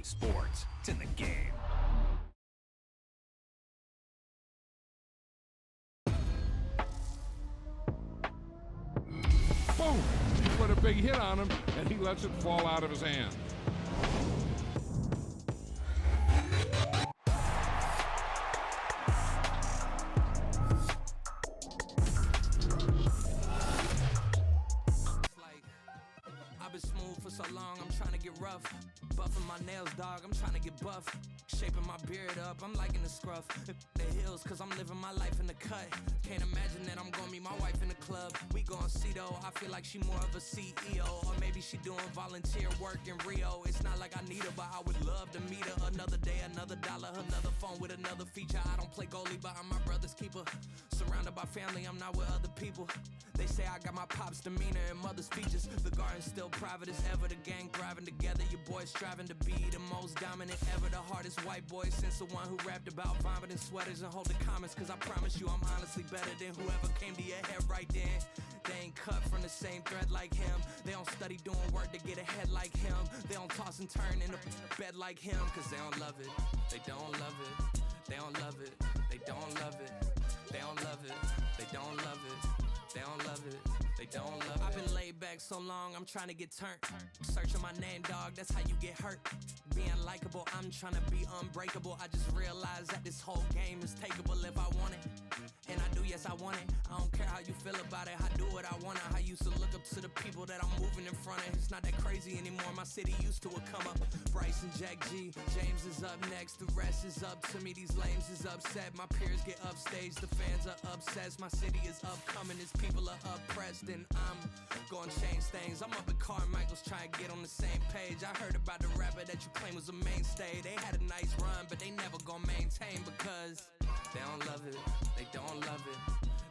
sports. It's in the game. Boom! He put a big hit on him, and he lets it fall out of his hand. I've been smooth for so long, I'm trying to get rough. Buffing my nails, dog, I'm trying to get buff. Shaping my beard up, I'm liking the scruff. The hills, cause I'm living my life in the cut. Can't imagine that I'm gonna meet my wife in the club. We gon' see though, I feel like she more of a CEO. Or maybe she doing volunteer work in Rio. It's not like I need her, but I would love to meet her. Another day, another dollar, another phone with another feature. I don't play goalie, but I'm my brother's keeper. Surrounded by family, I'm not with other people. They say I got my pop's demeanor and mother's features. The garden's still private as ever, the gang thriving together. Your boys striving to be the most dominant ever. The hardest white boy since the one who rapped about vomiting sweaters and holding comments. Cause I promise you I'm honestly better than whoever came to your head right then. They ain't cut from the same thread like him. They don't study doing work to get ahead like him. They don't toss and turn in a bed like him. Cause they don't love it, they don't love it. They don't love it, they don't love it. They don't love it, they don't love it. They don't love it, they don't love it. I've been laid back so long, I'm trying to get turned. Searching my name, dog, that's how you get hurt. Being likable, I'm trying to be unbreakable. I just realized that this whole game is takeable if I want it. And I do, yes, I want it. I don't care how you feel about it, I do what I want. I used to look up to the people that I'm moving in front of. It's not that crazy anymore, my city used to it come up. Bryce and Jack G, James is up next. The rest is up to me, these lames is upset. My peers get upstage, the fans are obsessed. My city is upcoming, its people are oppressed. And I'm gonna change things. I'm up at Carmichael's trying to get on the same page. I heard about the rapper that you claim was a mainstay. They had a nice run, but they never gonna maintain because they don't love it, they don't love it,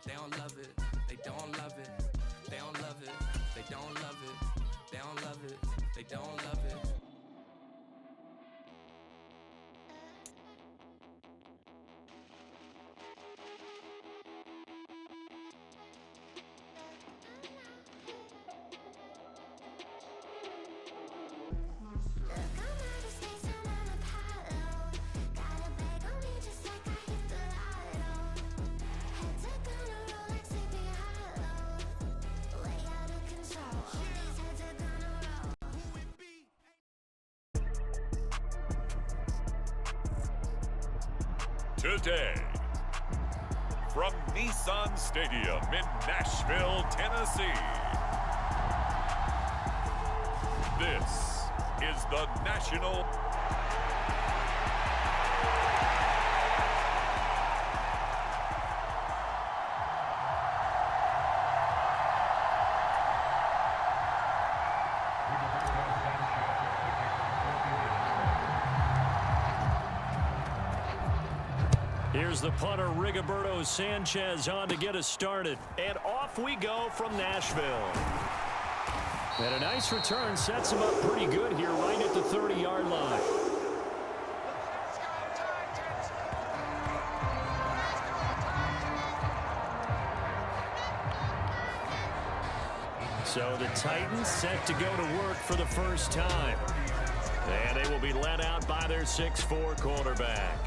they don't love it, they don't love it, they don't love it, they don't love it, they don't love it, they don't love it. Today, from Nissan Stadium in Nashville, Tennessee, this is the National Here's the punter, Rigoberto Sanchez, on to get us started. And off we go from Nashville. And a nice return sets him up pretty good here, right at the 30-yard line. So the Titans set to go to work for the first time. And they will be led out by their 6'4" quarterback.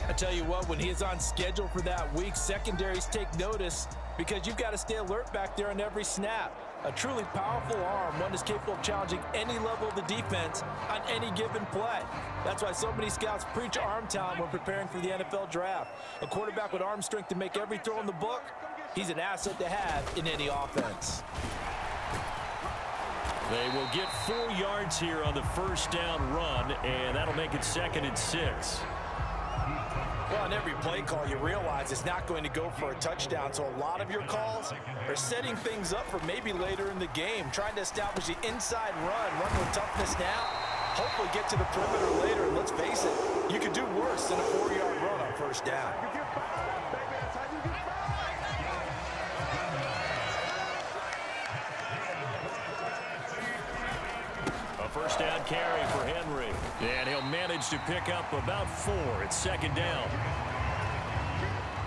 I tell you what, when he is on schedule for that week, secondaries take notice because you've got to stay alert back there on every snap. A truly powerful arm, one is capable of challenging any level of the defense on any given play. That's why so many scouts preach arm talent when preparing for the NFL draft. A quarterback with arm strength to make every throw in the book, he's an asset to have in any offense. They will get 4 yards here on the first down run, and that'll make it 2nd and 6. Well, on every play call, you realize it's not going to go for a touchdown, so a lot of your calls are setting things up for maybe later in the game, trying to establish the inside run with toughness now, hopefully get to the perimeter later, and let's face it, you could do worse than a 4-yard run on first down. First down carry for Henry. And he'll manage to pick up about 4 at 2nd down.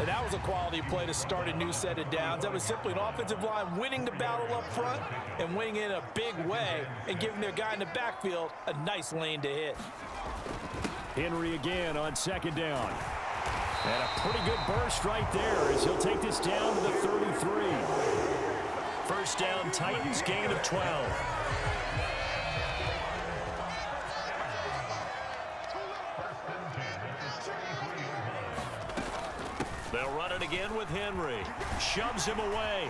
And that was a quality play to start a new set of downs. That was simply an offensive line winning the battle up front and winning in a big way and giving their guy in the backfield a nice lane to hit. Henry again on second down. And a pretty good burst right there as he'll take this down to the 33. First down, Titans, gain of 12. They'll run it again with Henry. Shoves him away.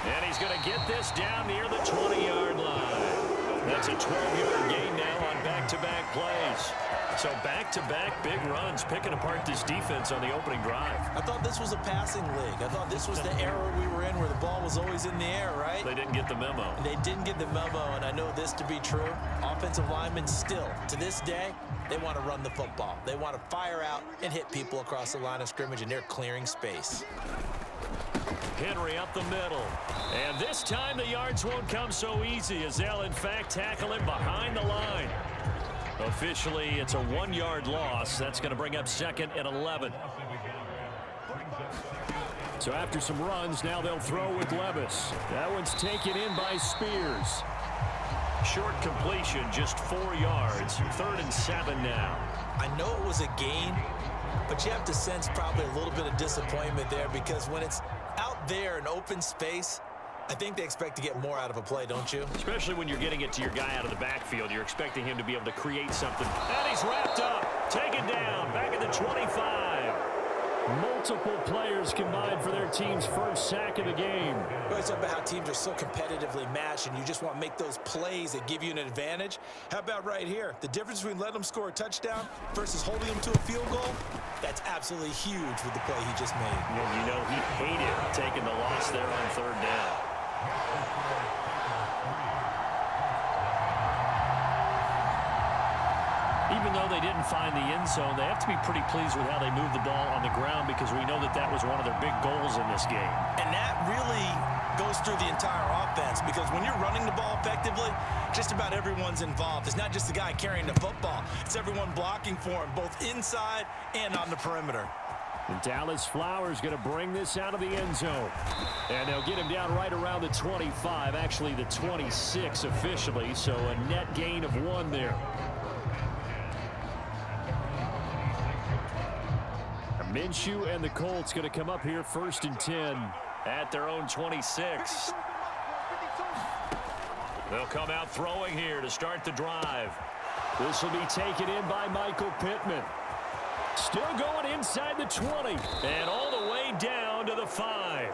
And he's going to get this down near the 20-yard line. That's a 12-yard gain now on back-to-back plays. So back-to-back big runs, picking apart this defense on the opening drive. I thought this was a passing league. I thought this was the era we were in where the ball was always in the air, right? They didn't get the memo. They didn't get the memo, and I know this to be true. Offensive linemen still, to this day, they want to run the football. They want to fire out and hit people across the line of scrimmage, and they're clearing space. Henry up the middle. And this time the yards won't come so easy as they'll, in fact, tackle him behind the line. Officially, it's a 1-yard loss. That's going to bring up 2nd and 11. So after some runs, now they'll throw with Levis. That one's taken in by Spears. Short completion, just 4 yards. 3rd and 7 now. I know it was a gain, but you have to sense probably a little bit of disappointment there because when it's out there in open space, I think they expect to get more out of a play, don't you? Especially when you're getting it to your guy out of the backfield. You're expecting him to be able to create something. And he's wrapped up. Taken down. Back at the 25. Multiple players combined for their team's first sack of the game. We always talk about how teams are so competitively matched and you just want to make those plays that give you an advantage. How about right here? The difference between letting them score a touchdown versus holding them to a field goal, that's absolutely huge with the play he just made. And you know he hated taking the loss there on 3rd down. Even though they didn't find the end zone, they have to be pretty pleased with how they moved the ball on the ground because we know that that was one of their big goals in this game. And that really goes through the entire offense because when you're running the ball effectively, just about everyone's involved. It's not just the guy carrying the football. It's everyone blocking for him, both inside and on the perimeter. And Dallas Flowers going to bring this out of the end zone. And they'll get him down right around the 25, actually the 26 officially, so a net gain of 1 there. Minshew and the Colts going to come up here 1st and 10 at their own 26. They'll come out throwing here to start the drive. This will be taken in by Michael Pittman. Still going inside the 20 and all the way down to the 5.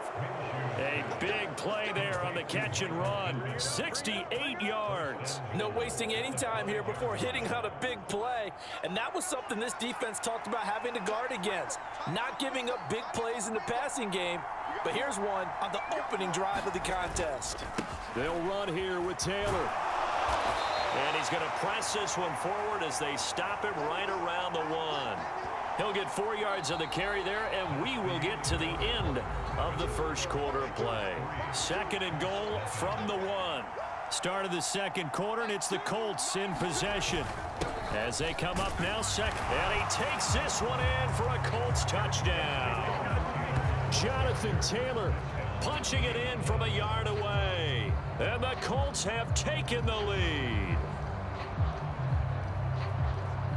A big play there on the catch and run. 68 yards. No wasting any time here before hitting on a big play. And that was something this defense talked about having to guard against. Not giving up big plays in the passing game. But here's one on the opening drive of the contest. They'll run here with Taylor. And he's going to press this one forward as they stop him right around the 1. He'll get 4 yards on the carry there, and we will get to the end of the first quarter play. 2nd and goal from the 1. Start of the 2nd quarter, and it's the Colts in possession. As they come up now, 2nd. And he takes this one in for a Colts touchdown. Jonathan Taylor punching it in from a yard away. And the Colts have taken the lead.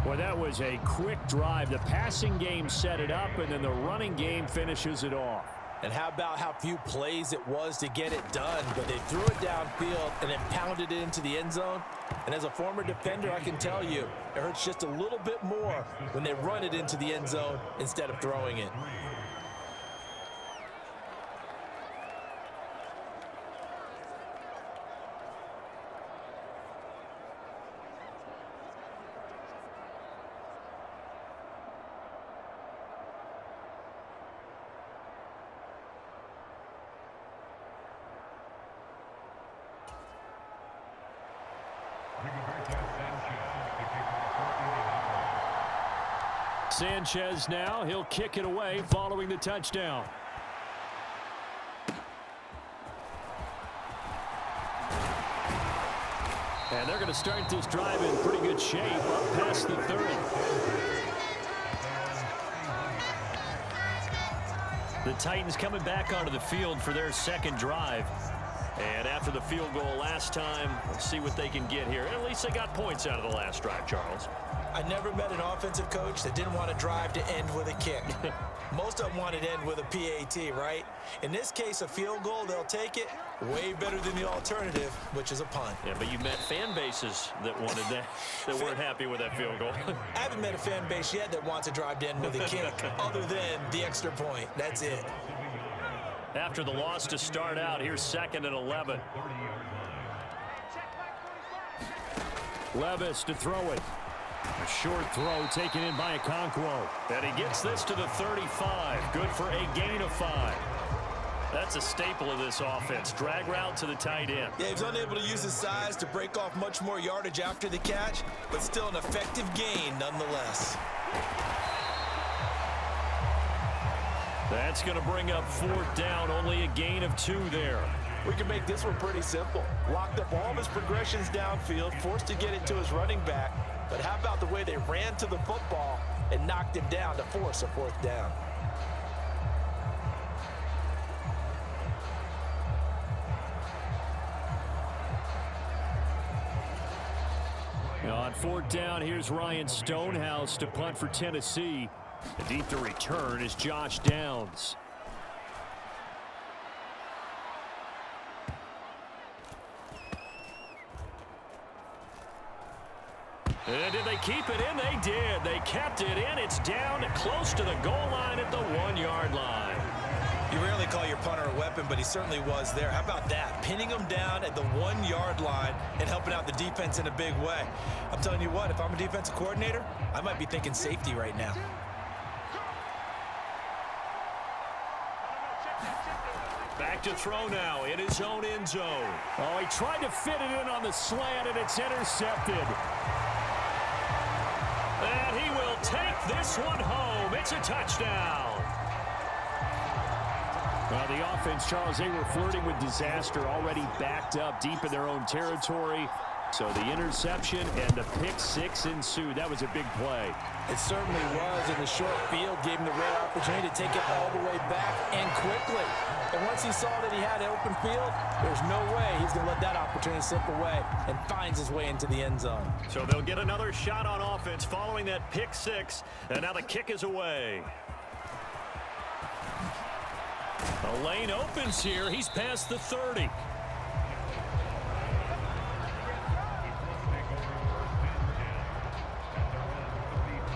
Well, that was a quick drive. The passing game set it up, and then the running game finishes it off. And how about how few plays it was to get it done, but they threw it downfield and then pounded it into the end zone. And as a former defender, I can tell you, it hurts just a little bit more when they run it into the end zone instead of throwing it. Sanchez now, he'll kick it away following the touchdown. And they're going to start this drive in pretty good shape up past the 30. The Titans coming back onto the field for their second drive. And after the field goal last time, let's see what they can get here. At least they got points out of the last drive, Charles. I never met an offensive coach that didn't want to drive to end with a kick. Most of them wanted to end with a PAT, right? In this case, a field goal, they'll take it. Way better than the alternative, which is a punt. Yeah, but you met fan bases that wanted that, that weren't happy with that field goal. I haven't met a fan base yet that wants to drive to end with a kick, other than the extra point. That's it. After the loss to start out, here's 2nd and 11. Levis to throw it. A short throw taken in by Okonkwo. And he gets this to the 35. Good for a gain of 5. That's a staple of this offense. Drag route to the tight end. Yeah, he was unable to use his size to break off much more yardage after the catch, but still an effective gain nonetheless. That's going to bring up 4th down. Only a gain of 2 there. We can make this one pretty simple. Locked up all of his progressions downfield, forced to get it to his running back. But how about the way they ran to the football and knocked him down to force a 4th down? On 4th down, here's Ryan Stonehouse to punt for Tennessee. And deep to return is Josh Downs. And did they keep it in? They did. They kept it in. It's down close to the goal line at the 1-yard line. You rarely call your punter a weapon, but he certainly was there. How about that? Pinning him down at the 1-yard line and helping out the defense in a big way. I'm telling you what, if I'm a defensive coordinator, I might be thinking safety right now. Back to throw now in his own end zone. Oh, he tried to fit it in on the slant, and it's intercepted. And he will take this one home. It's a touchdown. Well, the offense, Charles, they were flirting with disaster, already backed up deep in their own territory. So the interception and the pick 6 ensued. That was a big play. It certainly was, and the short field gave him the rare opportunity to take it all the way back and quickly. And once he saw that he had an open field, there's no way he's going to let that opportunity slip away, and finds his way into the end zone. So they'll get another shot on offense following that pick 6, and now the kick is away. The lane opens here. He's past the 30.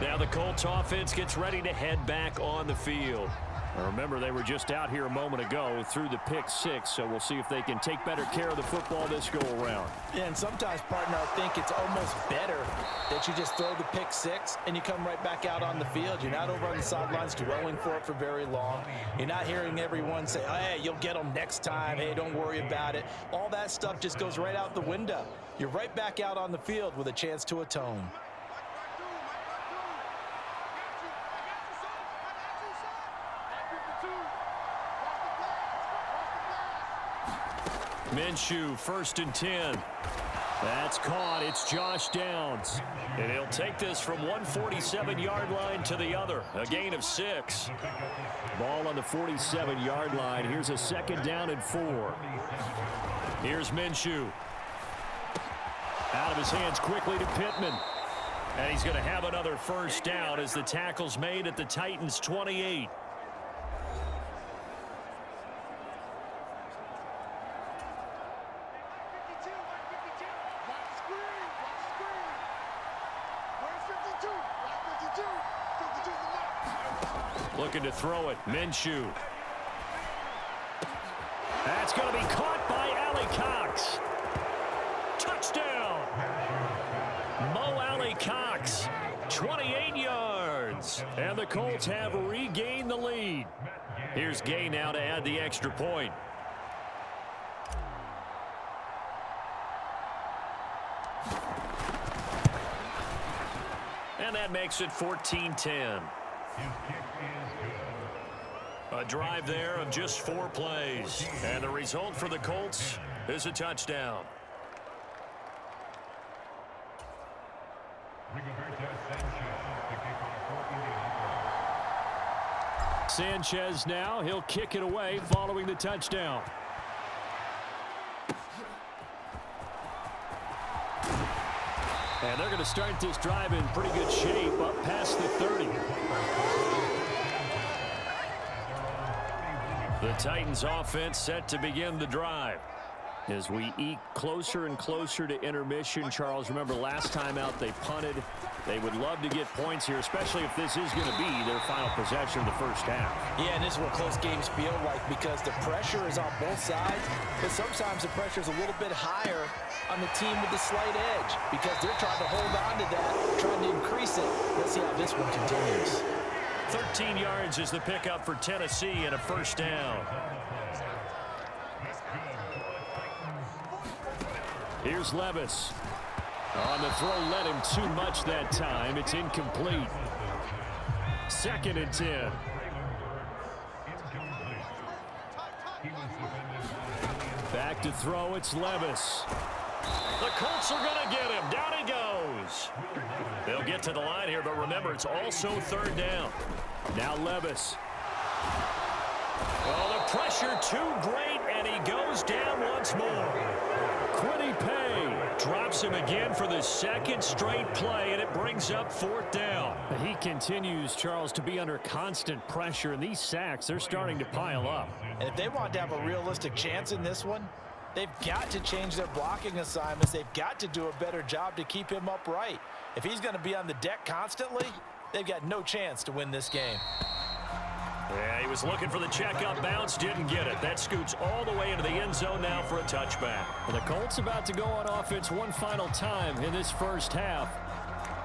Now the Colts offense gets ready to head back on the field. Now remember, they were just out here a moment ago through the pick 6, so we'll see if they can take better care of the football this go-around. Yeah, and sometimes, partner, I think it's almost better that you just throw the pick 6 and you come right back out on the field. You're not over on the sidelines dwelling for it for very long. You're not hearing everyone say, hey, you'll get them next time. Hey, don't worry about it. All that stuff just goes right out the window. You're right back out on the field with a chance to atone. Minshew, 1st and 10. That's caught. It's Josh Downs. And he'll take this from 147-yard line to the other. A gain of 6. Ball on the 47-yard line. Here's a 2nd down and 4. Here's Minshew. Out of his hands quickly to Pittman. And he's going to have another 1st down as the tackle's made at the Titans' 28. Looking to throw it. Minshew. That's going to be caught by Alley Cox. Touchdown. Mo Alley Cox. 28 yards. And the Colts have regained the lead. Here's Gay now to add the extra point. And that makes it 14-10. A drive there of just 4 plays. And the result for the Colts is a touchdown. Sanchez now. He'll kick it away following the touchdown. And they're going to start this drive in pretty good shape up past the 30. The Titans offense set to begin the drive. As we eke closer and closer to intermission, Charles, remember last time out they punted. They would love to get points here, especially if this is going to be their final possession of the first half. Yeah, and this is what close games feel like because the pressure is on both sides, but sometimes the pressure is a little bit higher on the team with the slight edge because they're trying to hold on to that, trying to increase it. Let's see how this one continues. 13 yards is the pickup for Tennessee and a first down. Here's Levis. On the throw, led him too much that time. It's incomplete. 2nd and 10. Back to throw, it's Levis. The Colts are going to get him. Down he goes. They'll get to the line here, but remember, it's also 3rd down. Now Levis. Oh, the pressure too great, and he goes down once more. Quiddy Pay drops him again for the 2nd straight play, and it brings up 4th down. He continues, Charles, to be under constant pressure, and these sacks, they're starting to pile up. And if they want to have a realistic chance in this one, they've got to change their blocking assignments. They've got to do a better job to keep him upright. If he's going to be on the deck constantly, they've got no chance to win this game. Yeah, he was looking for the check-up bounce, didn't get it. That scoots all the way into the end zone now for a touchback. And the Colts about to go on offense one final time in this first half.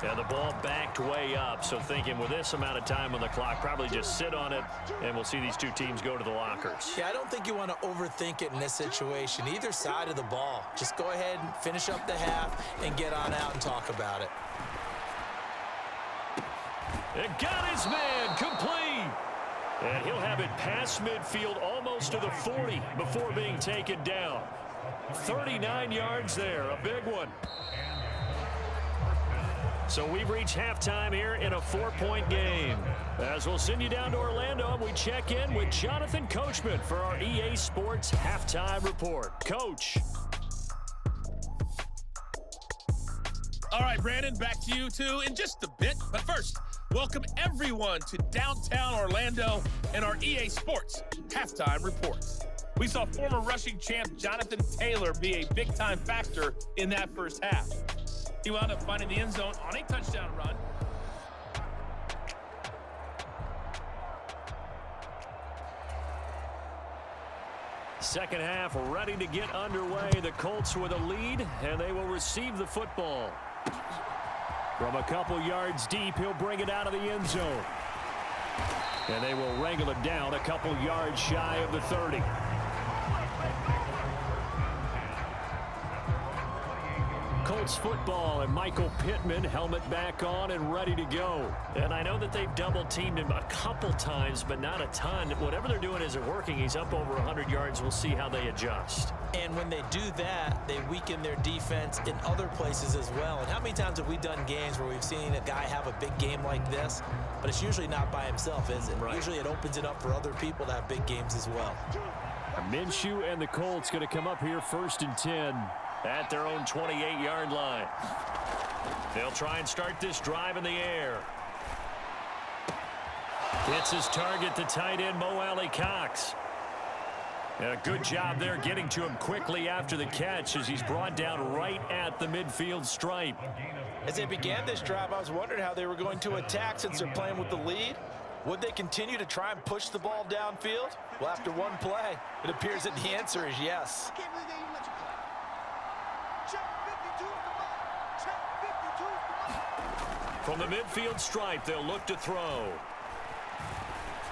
And the ball backed way up, so thinking with this amount of time on the clock, probably just sit on it, and we'll see these two teams go to the lockers. Yeah, I don't think you want to overthink it in this situation, either side of the ball. Just go ahead and finish up the half and get on out and talk about it. It got his man complete. And he'll have it past midfield almost to the 40 before being taken down. 39 yards there, a big one. So we've reached halftime here in a 4-point game. As we'll send you down to Orlando, and we check in with Jonathan Coachman for our EA Sports Halftime Report. Coach. All right, Brandon, back to you two in just a bit. But first, welcome everyone to downtown Orlando and our EA Sports Halftime Report. We saw former rushing champ Jonathan Taylor be a big-time factor in that first half. He wound up finding the end zone on a touchdown run. Second half ready to get underway. The Colts with a lead, and they will receive the football. From a couple yards deep, he'll bring it out of the end zone. And they will wrangle it down a couple yards shy of the 30. Colts football, and Michael Pittman, helmet back on and ready to go. And I know that they've double-teamed him a couple times, but not a ton. Whatever they're doing isn't working. He's up over 100 yards. We'll see how they adjust. And when they do that, they weaken their defense in other places as well. And how many times have we done games where we've seen a guy have a big game like this, but it's usually not by himself, is it? Right. Usually it opens it up for other people to have big games as well. Minshew and the Colts going to come up here 1st and 10 at their own 28-yard line. They'll try and start this drive in the air. Hits his target, the tight end, Mo Alley-Cox. And a good job there getting to him quickly after the catch as he's brought down right at the midfield stripe. As they began this drive, I was wondering how they were going to attack since they're playing with the lead. Would they continue to try and push the ball downfield? Well, after one play, it appears that the answer is yes. From the midfield stripe, they'll look to throw.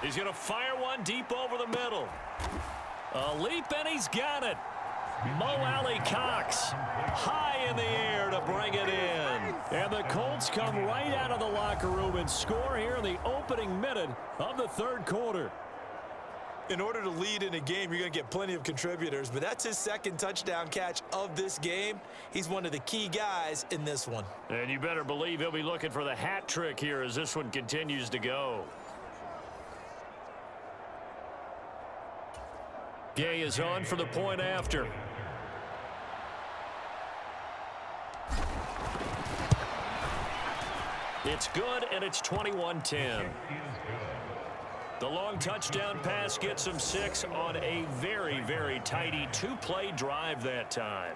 He's going to fire one deep over the middle. A leap, and he's got it. Mo Alley-Cox high in the air to bring it in. And the Colts come right out of the locker room and score here in the opening minute of the third quarter. In order to lead in a game, you're going to get plenty of contributors, but that's his second touchdown catch of this game. He's one of the key guys in this one. And you better believe he'll be looking for the hat trick here as this one continues to go. Gay is on for the point after. It's good, and it's 21-10. The long touchdown pass gets him 6 on a very, very tidy 2-play drive that time.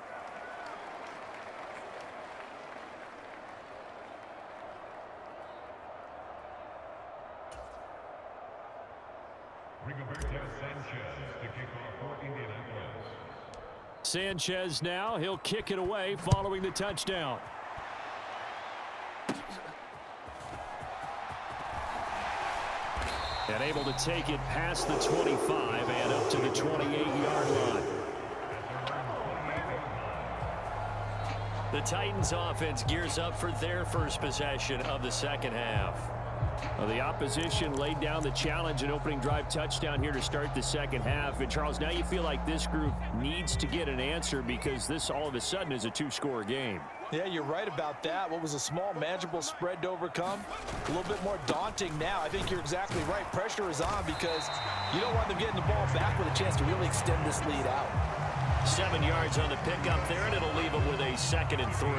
Sanchez now, he'll kick it away following the touchdown. And able to take it past the 25 and up to the 28-yard line. The Titans offense gears up for their first possession of the second half. Well, the opposition laid down the challenge and opening drive touchdown here to start the second half. And, Charles, now you feel like this group needs to get an answer because this all of a sudden is a 2-score game. Yeah, you're right about that. What was a small, manageable spread to overcome, a little bit more daunting now. I think you're exactly right. Pressure is on because you don't want them getting the ball back with a chance to really extend this lead out. 7 yards on the pickup there, and it'll leave them with a 2nd and 3.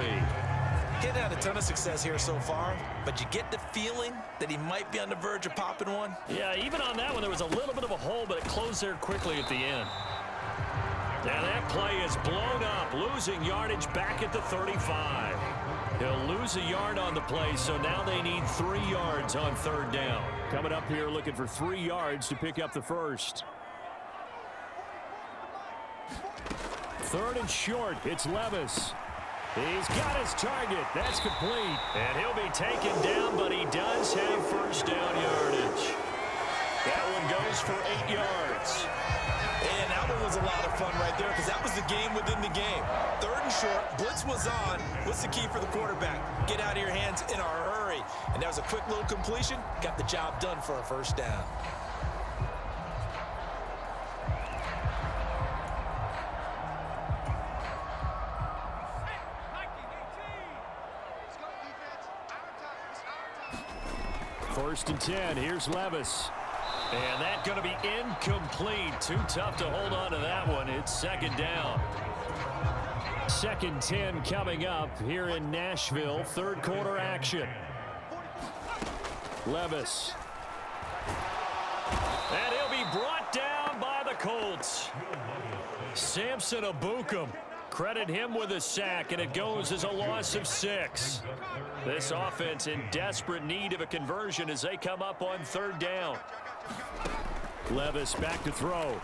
He hadn't had a ton of success here so far, but you get the feeling that he might be on the verge of popping one. Yeah, even on that one, there was a little bit of a hole, but it closed there quickly at the end. And that play is blown up, losing yardage back at the 35. He'll lose a yard on the play, so now they need 3 yards on 3rd down. Coming up here looking for 3 yards to pick up the first. 3rd and short, it's Levis. He's got his target. That's complete. And he'll be taken down, but he does have first down yardage. That one goes for 8 yards. And that one was a lot of fun right there because that was the game within the game. 3rd and short, blitz was on. What's the key for the quarterback? Get out of your hands in a hurry. And that was a quick little completion. Got the job done for a first down. First and 10. Here's Levis. And that's going to be incomplete. Too tough to hold on to that one. It's 2nd down. 2nd 10 coming up here in Nashville. 3rd quarter action. Levis. And he'll be brought down by the Colts. Samson Abukum. Credit him with a sack, and it goes as a loss of 6. This offense in desperate need of a conversion as they come up on 3rd down. Levis back to throw.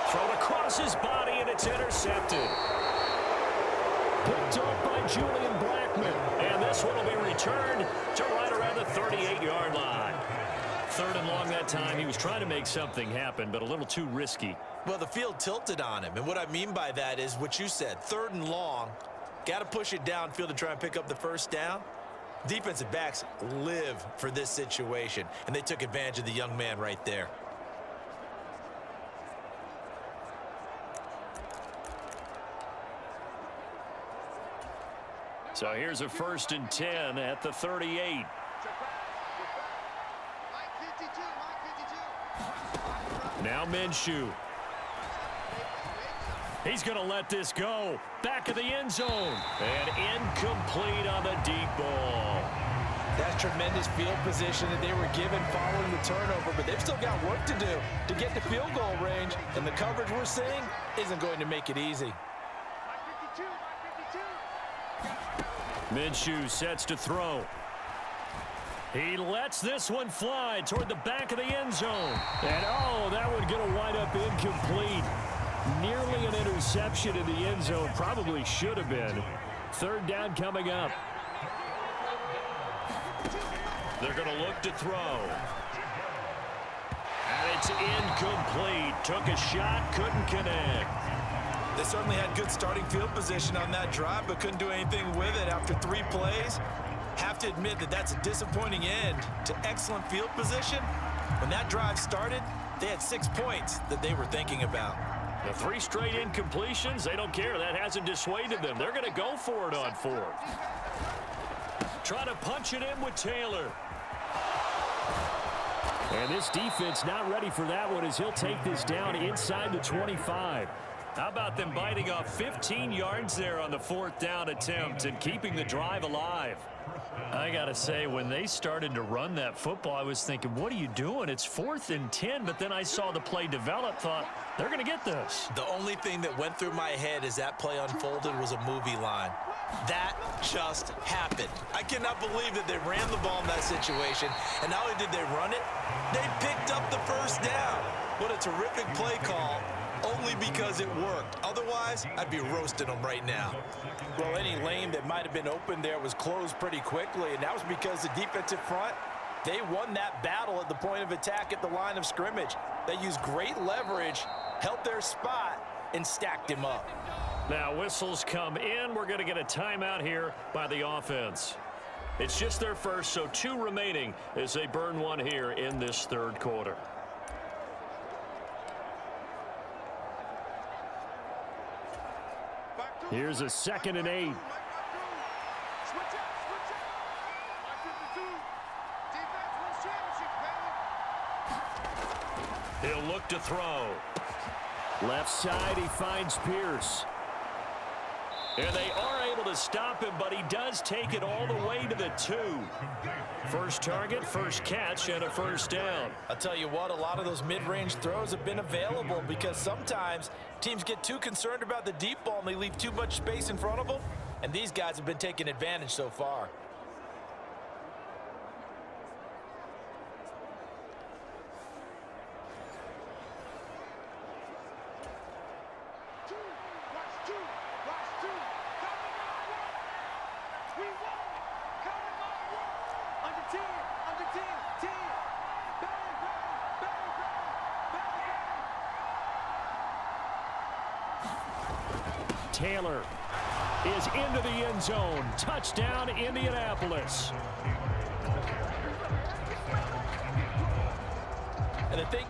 Thrown across his body, and it's intercepted. Picked off by Julian Blackman. And this one will be returned to right around the 38-yard line. 3rd and long that time. He was trying to make something happen, but a little too risky. Well, the field tilted on him, and what I mean by that is what you said. 3rd and long, got to push it downfield to try and pick up the first down. Defensive backs live for this situation, and they took advantage of the young man right there. So here's a 1st and 10 at the 38. Now Minshew. He's going to let this go. Back of the end zone. And incomplete on the deep ball. That's tremendous field position that they were given following the turnover, but they've still got work to do to get the field goal range, and the coverage we're seeing isn't going to make it easy. Minshew sets to throw. He lets this one fly toward the back of the end zone. And, oh, that one going to wind up incomplete. Nearly an interception in the end zone. Probably should have been. 3rd down coming up. They're going to look to throw. And it's incomplete. Took a shot, couldn't connect. They certainly had good starting field position on that drive, but couldn't do anything with it after 3 plays. Have to admit that that's a disappointing end to excellent field position. When that drive started, they had 6 points that they were thinking about. The 3 straight incompletions, they don't care. That hasn't dissuaded them. They're going to go for it on 4th. Try to punch it in with Taylor. And this defense not ready for that one as he'll take this down inside the 25. How about them biting off 15 yards there on the 4th down attempt and keeping the drive alive? I got to say, when they started to run that football, I was thinking, what are you doing? It's 4th and 10, but then I saw the play develop, thought, they're going to get this. The only thing that went through my head as that play unfolded was a movie line. That just happened. I cannot believe that they ran the ball in that situation, and not only did they run it, they picked up the first down. What a terrific play call, only because it worked. Otherwise, I'd be roasting them right now. Well, any lane that might have been open there was closed pretty quickly, and that was because the defensive front, they won that battle at the point of attack at the line of scrimmage. They used great leverage, held their spot, and stacked him up. Now whistles come in. We're going to get a timeout here by the offense. It's just their first, so 2 remaining as they burn one here in this 3rd quarter. Here's a 2nd and 8. He'll look to throw. Left side, he finds Pierce. And they are able to stop him, but he does take it all the way to the 2. First target, first catch, and a first down. I'll tell you what, a lot of those mid-range throws have been available because sometimes teams get too concerned about the deep ball and they leave too much space in front of them, and these guys have been taking advantage so far. Taylor is into the end zone. Touchdown, Indianapolis. And I think